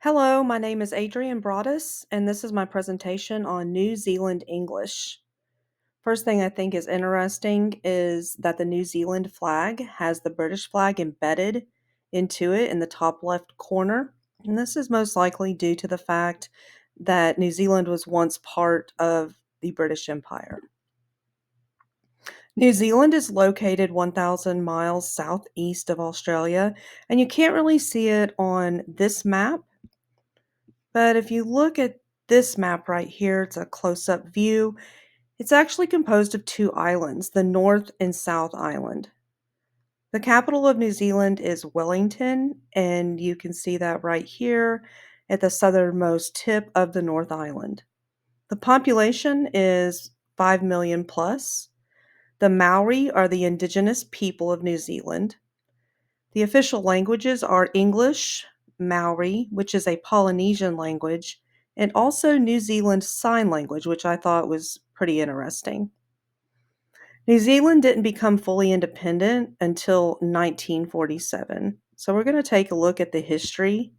Hello, my name is Adrienne Broadus, and this is my presentation on New Zealand English. First thing I think is interesting is that the New Zealand flag has the British flag embedded into it in the top left corner. And this is most likely due to the fact that New Zealand was once part of the British Empire. New Zealand is located 1,000 miles southeast of Australia, and you can't really see it on this map. But if you look at this map right here, it's a close-up view. It's actually composed of two islands, the North and South Island. The capital of New Zealand is Wellington, and you can see that right here at the southernmost tip of the North Island. The population is 5 million plus. The Maori are the indigenous people of New Zealand. The official languages are English, Maori, which is a Polynesian language, and also New Zealand Sign Language, which I thought was pretty interesting. New Zealand didn't become fully independent until 1947. So we're going to take a look at the history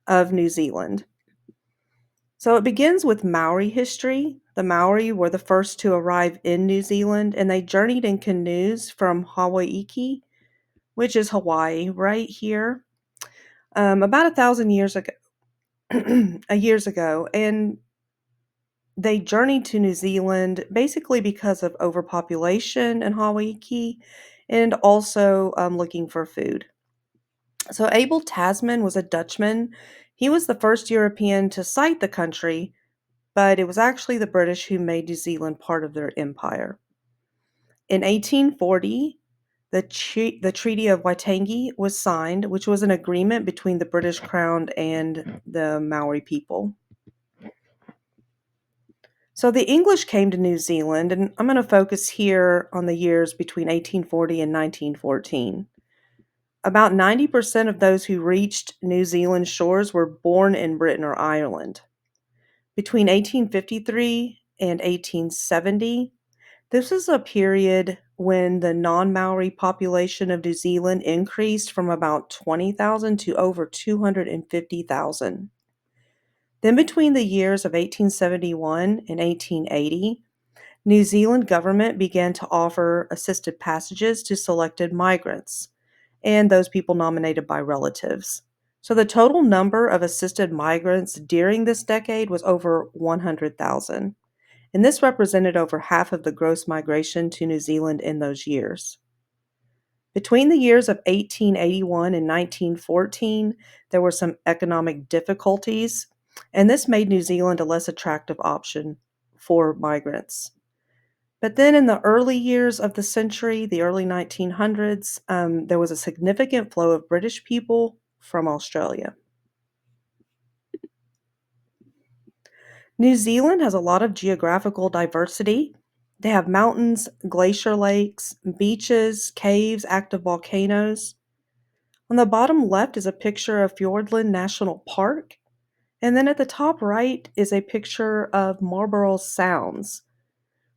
of New Zealand. So it begins with Maori history. The Maori were the first to arrive in New Zealand, and they journeyed in canoes from Hawaii, which is Hawaii, right here, about 1,000 years ago. Years ago, and they journeyed to New Zealand basically because of overpopulation in Hawaii and also looking for food. So Abel Tasman was a Dutchman. He was the first European to sight the country, but it was actually the British who made New Zealand part of their empire. In 1840, the Treaty of Waitangi was signed, which was an agreement between the British Crown and the Maori people. So the English came to New Zealand, and I'm going to focus here on the years between 1840 and 1914. About 90% of those who reached New Zealand shores were born in Britain or Ireland. Between 1853 and 1870, this was a period when the non-Maori population of New Zealand increased from about 20,000 to over 250,000. Then between the years of 1871 and 1880, New Zealand government began to offer assisted passages to selected migrants and those people nominated by relatives. So the total number of assisted migrants during this decade was over 100,000, and this represented over half of the gross migration to New Zealand in those years. Between the years of 1881 and 1914, there were some economic difficulties, and this made New Zealand a less attractive option for migrants. But then in the early years of the century, the early 1900s, there was a significant flow of British people from Australia. New Zealand has a lot of geographical diversity. They have mountains, glacier lakes, beaches, caves, active volcanoes. On the bottom left is a picture of Fiordland National Park, and then at the top right is a picture of Marlborough Sounds,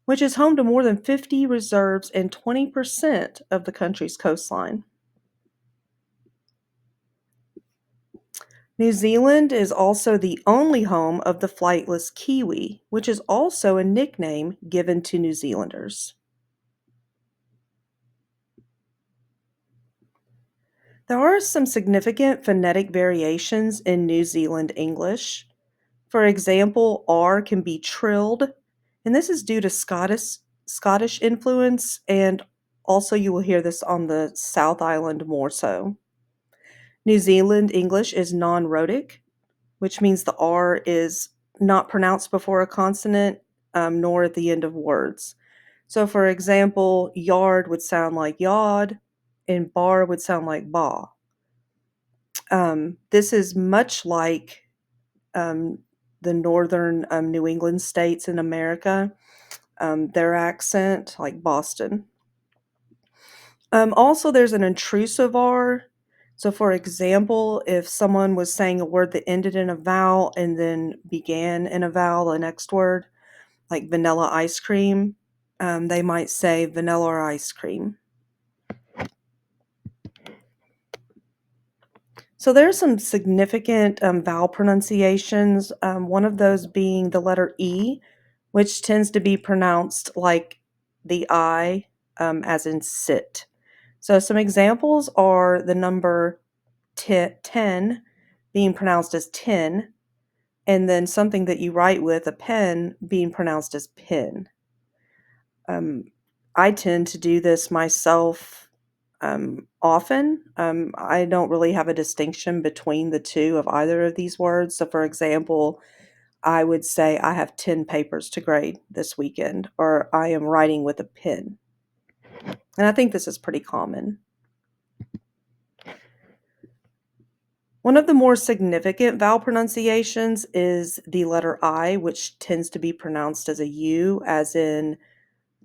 which is home to more than 50 reserves and 20% of the country's coastline. New Zealand is also the only home of the flightless kiwi, which is also a nickname given to New Zealanders. There are some significant phonetic variations in New Zealand English. For example, R can be trilled, and this is due to Scottish influence, and also you will hear this on the South Island more so. New Zealand English is non-rhotic, which means the R is not pronounced before a consonant, nor at the end of words. So, for example, yard would sound like yod, and bar would sound like ba. This is much like um, the northern New England states in America, their accent, like Boston. Also, there's an intrusive R. So, for example, if someone was saying a word that ended in a vowel and then began in a vowel, the next word, like vanilla ice cream, they might say vanilla or ice cream. So there are some significant vowel pronunciations, one of those being the letter E, which tends to be pronounced like the I, as in sit. So some examples are the number 10 being pronounced as tin, and then something that you write with, a pen, being pronounced as pin. I tend to do this myself often. I don't really have a distinction between the two of either of these words. So, for example, I would say I have 10 papers to grade this weekend, or I am writing with a pen. And I think this is pretty common. One of the more significant vowel pronunciations is the letter I, which tends to be pronounced as a U, as in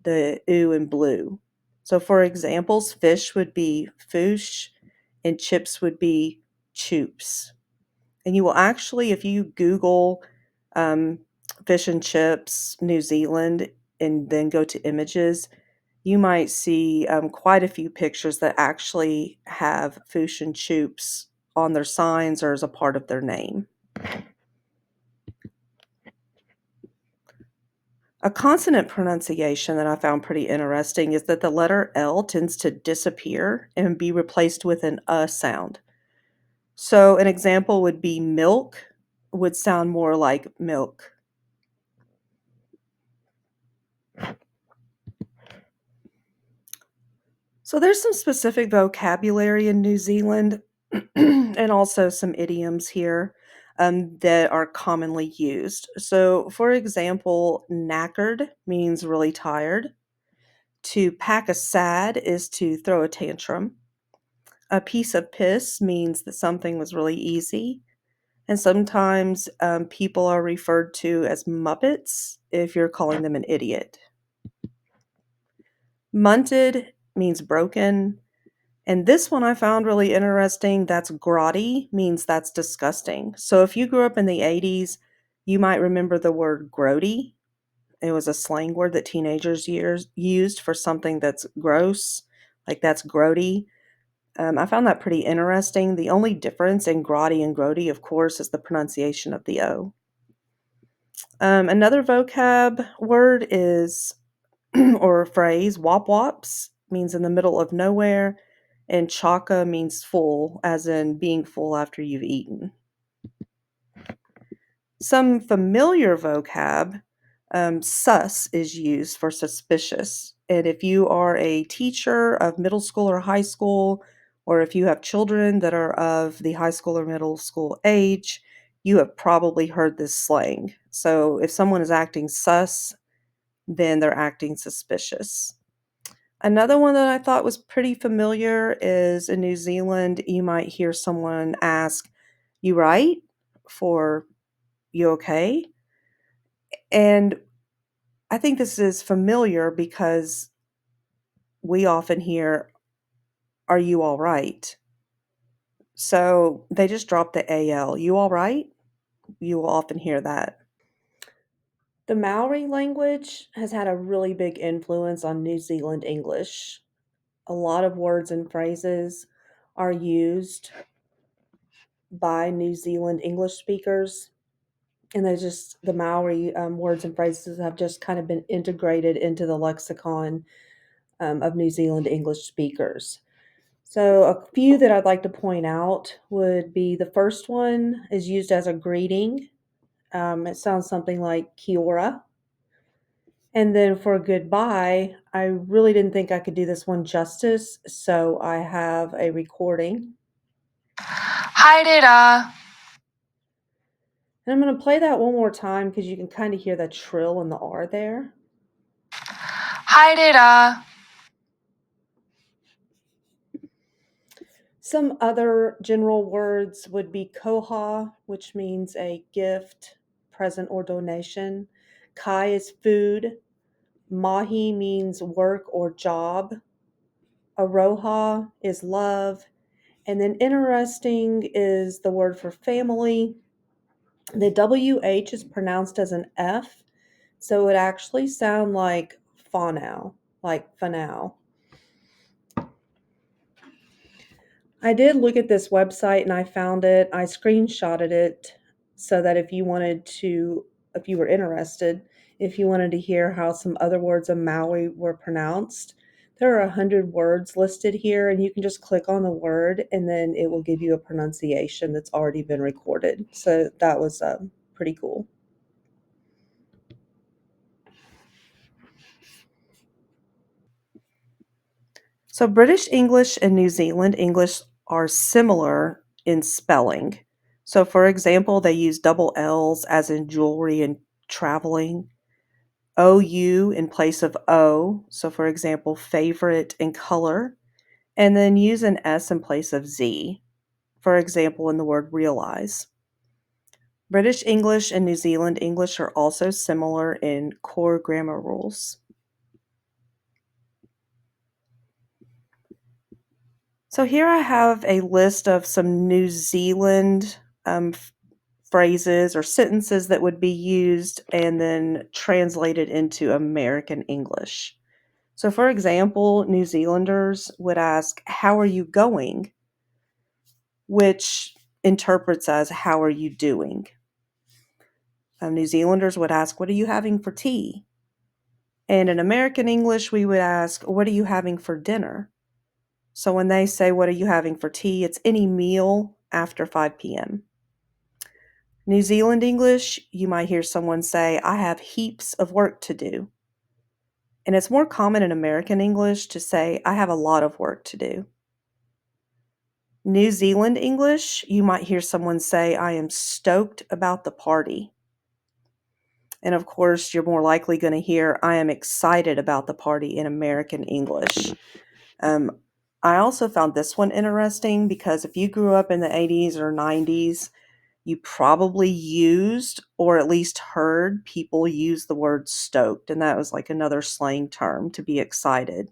the oo in blue. So for examples, fish would be foosh and chips would be choops. And you will actually, if you Google um, fish and chips New Zealand and then go to images, you might see quite a few pictures that actually have foosh and choops on their signs or as a part of their name. A consonant pronunciation that I found pretty interesting is that the letter L tends to disappear and be replaced with an sound. So an example would be milk would sound more like milk. So there's some specific vocabulary in New Zealand and also some idioms here that are commonly used. So, for example, knackered means really tired. To pack a sad is to throw a tantrum. A piece of piss means that something was really easy. And sometimes people are referred to as Muppets if you're calling them an idiot. Munted means broken. And this one I found really interesting. That's grotty, means that's disgusting. So if you grew up in the 80s, you might remember the word grody. It was a slang word that teenagers used for something that's gross, like that's grody. I found that pretty interesting. The only difference in grotty and grody, of course, is the pronunciation of the O. Another vocab word is, or phrase, wop wops, means in the middle of nowhere, and chaka means full, as in being full after you've eaten. Some familiar vocab, sus is used for suspicious. And if you are a teacher of middle school or high school, or if you have children that are of the high school or middle school age, you have probably heard this slang. So if someone is acting sus, then they're acting suspicious. Another one that I thought was pretty familiar is in New Zealand, you might hear someone ask, "You right?" for "You okay?" And I think this is familiar because we often hear, "Are you all right?" So they just drop the AL. "You all right?" You will often hear that. The Maori language has had a really big influence on New Zealand English. A lot of words and phrases are used by New Zealand English speakers, and the Maori words and phrases have just kind of been integrated into the lexicon of New Zealand English speakers. So, a few that I'd like to point out would be the first one is used as a greeting. It sounds something like "Kia ora." And then for goodbye, I really didn't think I could do this one justice, so I have a recording. Hi, Data. And I'm going to play that one more time because you can kind of hear the trill and the R there. Hi, Data. Some other general words would be koha, which means a gift, present, or donation. Kai is food. Mahi means work or job. Aroha is love. And then interesting is the word for family. The WH is pronounced as an F, so it actually sounds like whanau, like whanau. I did look at this website and I found it. I screenshotted it so that if you were interested, if you wanted to hear how some other words of Maui were pronounced, there are 100 words listed here, and you can just click on the word and then it will give you a pronunciation that's already been recorded. So that was pretty cool. So British English and New Zealand English are similar in spelling. So for example, they use double L's as in jewelry and traveling, OU in place of O. So for example, favorite and color, and then use an S in place of Z. For example, in the word realize. British English and New Zealand English are also similar in core grammar rules. So here I have a list of some New Zealand phrases or sentences that would be used and then translated into American English. So, for example, New Zealanders would ask, "How are you going?" which interprets as, "How are you doing?" New Zealanders would ask, "What are you having for tea?" And in American English, we would ask, "What are you having for dinner?" So when they say, "What are you having for tea?" it's any meal after 5 p.m. New Zealand English, you might hear someone say, "I have heaps of work to do." And it's more common in American English to say, "I have a lot of work to do." New Zealand English, you might hear someone say, "I am stoked about the party." And of course, you're more likely going to hear, "I am excited about the party" in American English. Um, I also found this one interesting because if you grew up in the 80s or 90s, you probably used or at least heard people use the word stoked, and that was like another slang term to be excited.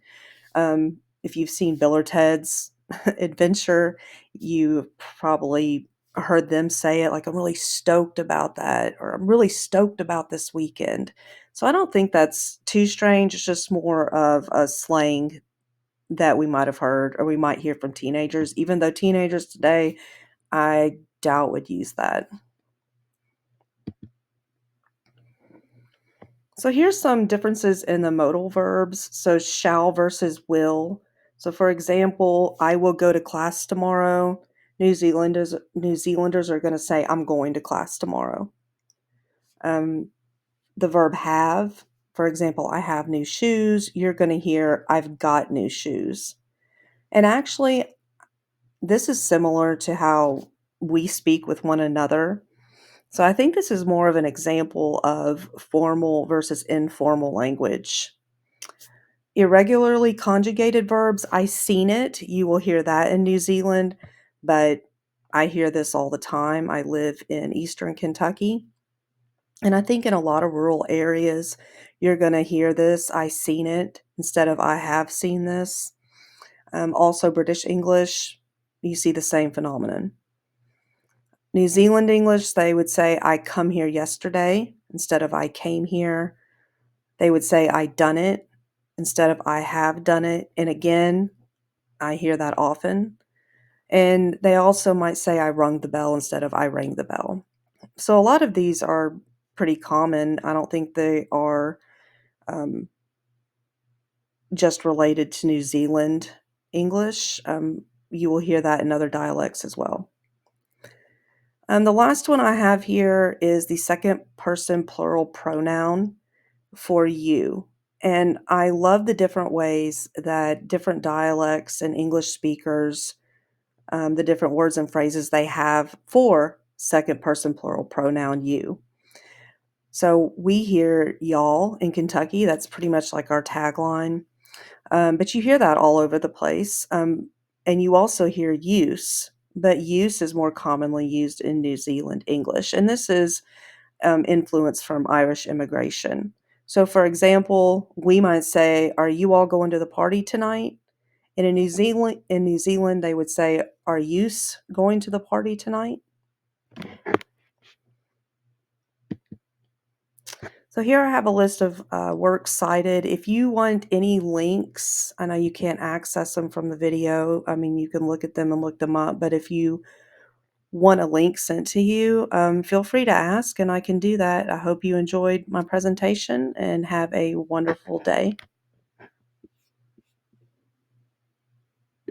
If you've seen Bill or Ted's Adventure, you probably heard them say it like, "I'm really stoked about that," or "I'm really stoked about this weekend." So I don't think that's too strange. It's just more of a slang that we might have heard or we might hear from teenagers, even though teenagers today, I doubt would use that. So here's some differences in the modal verbs. So shall versus will. So for example, "I will go to class tomorrow." New Zealanders are going to say, "I'm going to class tomorrow." Um, the verb have, for example, "I have new shoes." You're going to hear, "I've got new shoes." And actually, this is similar to how we speak with one another. So I think this is more of an example of formal versus informal language. Irregularly conjugated verbs, I seen it. You will hear that in New Zealand, but I hear this all the time. I live in Eastern Kentucky, and I think in a lot of rural areas, you're going to hear this, "I seen it," instead of "I have seen this." Also, British English, you see the same phenomenon. New Zealand English, they would say, "I come here yesterday," instead of "I came here." They would say, "I done it," instead of "I have done it." And again, I hear that often. And they also might say, "I rung the bell," instead of "I rang the bell." So a lot of these are pretty common. I don't think they are um, just related to New Zealand English. You will hear that in other dialects as well. The last one I have here is the second person plural pronoun for you. And I love the different ways that different dialects and English speakers, the different words and phrases they have for second person plural pronoun you. So we hear y'all in Kentucky. That's pretty much like our tagline. But you hear that all over the place. And you also hear use, but use is more commonly used in New Zealand English. And this is influence from Irish immigration. So, for example, we might say, "Are you all going to the party tonight?" And in New Zealand, they would say, "Are yous going to the party tonight?" So here I have a list of works cited. If you want any links, I know you can't access them from the video. I mean, you can look at them and look them up, but if you want a link sent to you, feel free to ask and I can do that. I hope you enjoyed my presentation and have a wonderful day.